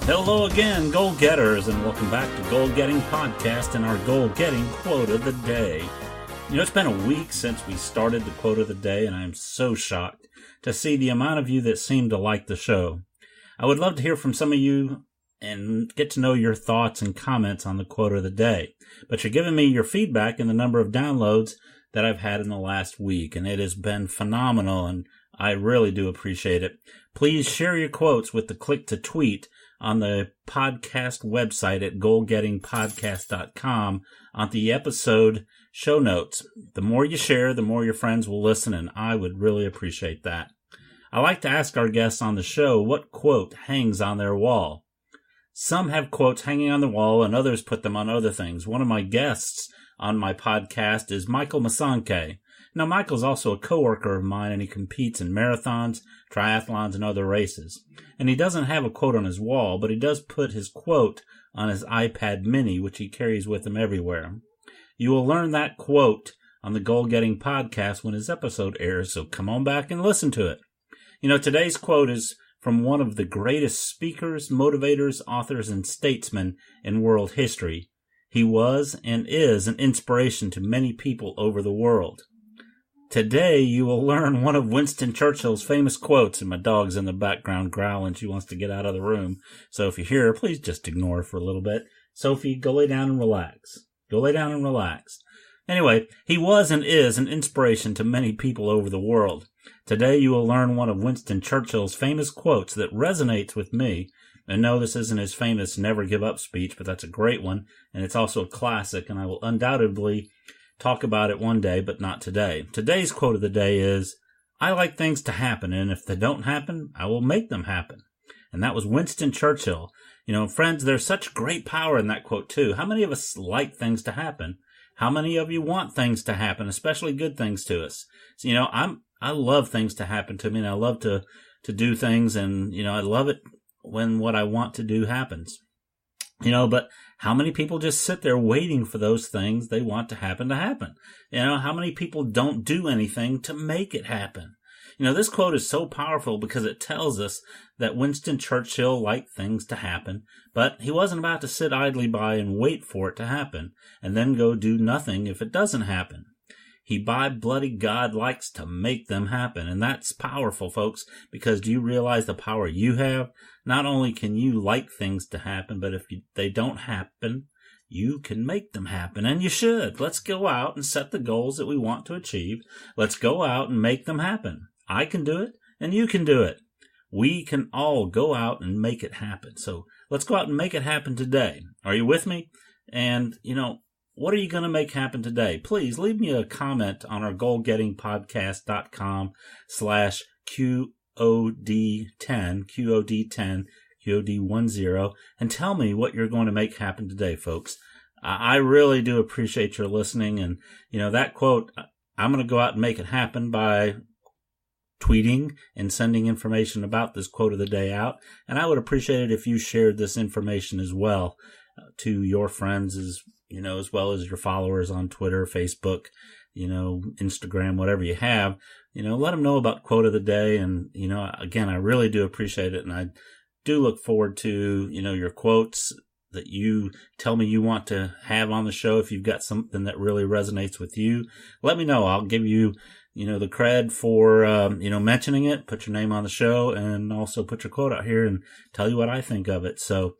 Hello again, goal-getters, and welcome back to Goal Getting Podcast and our goal-getting quote of the day. You know, it's been a week since we started the quote of the day, and I am so shocked to see the amount of you that seem to like the show. I would love to hear from some of you and get to know your thoughts and comments on the quote of the day. But you're giving me your feedback in the number of downloads that I've had in the last week, and it has been phenomenal, and I really do appreciate it. Please share your quotes with the click to tweet on the podcast website at goalgettingpodcast.com on the episode show notes. The more you share, the more your friends will listen, and I would really appreciate that. I like to ask our guests on the show what quote hangs on their wall. Some have quotes hanging on the wall, and others put them on other things. One of my guests on my podcast is Michael Masanke. Now, Michael's also a coworker of mine, and he competes in marathons, triathlons, and other races. And he doesn't have a quote on his wall, but he does put his quote on his iPad mini, which he carries with him everywhere. You will learn that quote on the Goal Getting Podcast when his episode airs, so come on back and listen to it. You know, today's quote is from one of the greatest speakers, motivators, authors, and statesmen in world history. He was and is an inspiration to many people over the world. Today, you will learn one of Winston Churchill's famous quotes, and my dog's in the background growling. She wants to get out of the room. So if you hear her, please just ignore her for a little bit. Sophie, go lay down and relax. Go lay down and relax. Anyway, he was and is an inspiration to many people over the world. Today, you will learn one of Winston Churchill's famous quotes that resonates with me. And no, this isn't his famous never give up speech, but that's a great one. And it's also a classic, and I will undoubtedly talk about it one day, but not today. Today's quote of the day is, I like things to happen, and if they don't happen, I will make them happen. And that was Winston Churchill. You know, friends, there's such great power in that quote, too. How many of us like things to happen? How many of you want things to happen, especially good things to us? So, you know, I love things to happen to me, and I love to do things, and, you know, I love it when what I want to do happens. You know, but how many people just sit there waiting for those things they want to happen? You know, how many people don't do anything to make it happen? You know, this quote is so powerful because it tells us that Winston Churchill liked things to happen, but he wasn't about to sit idly by and wait for it to happen and then go do nothing if it doesn't happen. He, by bloody God, likes to make them happen. And that's powerful, folks, because do you realize the power you have? Not only can you like things to happen, but if they don't happen, you can make them happen. And you should. Let's go out and set the goals that we want to achieve. Let's go out and make them happen. I can do it, and you can do it. We can all go out and make it happen. So let's go out and make it happen today. Are you with me? And, you know, what are you going to make happen today? Please leave me a comment on our goalgettingpodcast.com/QOD-10, QOD-10, and tell me what you're going to make happen today, folks. I really do appreciate your listening. And, you know, that quote, I'm going to go out and make it happen by tweeting and sending information about this quote of the day out. And I would appreciate it if you shared this information as well to your friends, as well as your followers on Twitter, Facebook, you know, Instagram, whatever you have. You know, let them know about quote of the day. And, you know, again, I really do appreciate it. And I do look forward to, you know, your quotes that you tell me you want to have on the show. If you've got something that really resonates with you, let me know. I'll give you, you know, the cred for, mentioning it, put your name on the show, and also put your quote out here and tell you what I think of it. So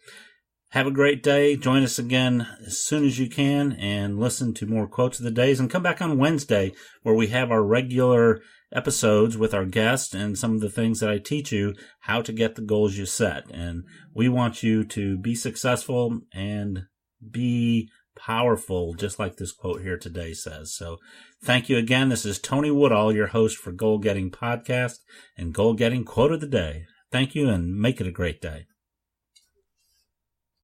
have a great day. Join us again as soon as you can and listen to more quotes of the days, and come back on Wednesday where we have our regular episodes with our guests and some of the things that I teach you how to get the goals you set. And we want you to be successful and be powerful, just like this quote here today says. So thank you again. This is Tony Woodall, your host for Goal Getting Podcast and Goal Getting Quote of the Day. Thank you, and make it a great day.